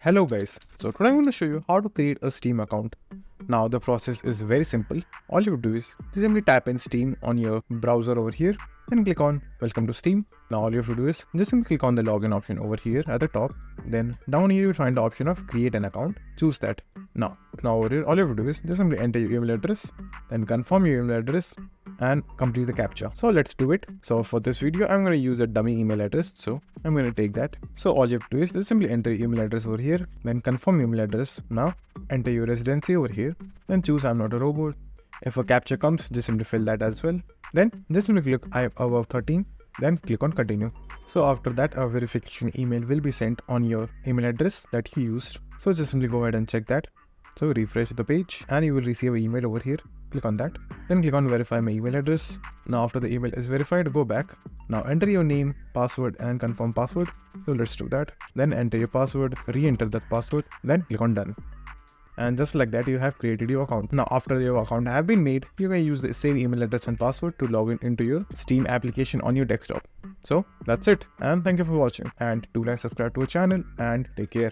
Hello guys, so today I'm going to show you how to create a Steam account. Now the process is very simple. All you do is simply type in Steam on your browser over here and click on welcome to Steam. Now all you have to do is just simply click on the login option over here at the top. Then down here you will find the option of create an account. Choose that. Now over here all you have to do is just simply enter your email address, then confirm your email address and complete the captcha. So let's do it. So for this video I'm going to use a dummy email address, so I'm going to take that. So all you have to do is just simply enter your email address over here, then confirm your email address. Now enter your residency over here, then choose I'm not a robot. If a captcha comes, just simply fill that as well. Then just simply click I am above 13, then click on continue. So after that a verification email will be sent on your email address that you used. So just simply go ahead and check that. So refresh the page and you will receive an email over here. Click on that, then click on verify my email address. Now after the email is verified, go back. Now enter your name, password and confirm password. So let's do that. Then enter your password, re-enter that password, then click on done. And just like that you have created your account. Now after your account have been made, you can use the same email address and password to log in into your Steam application on your desktop. So that's it, and thank you for watching, and do like, subscribe to our channel and take care.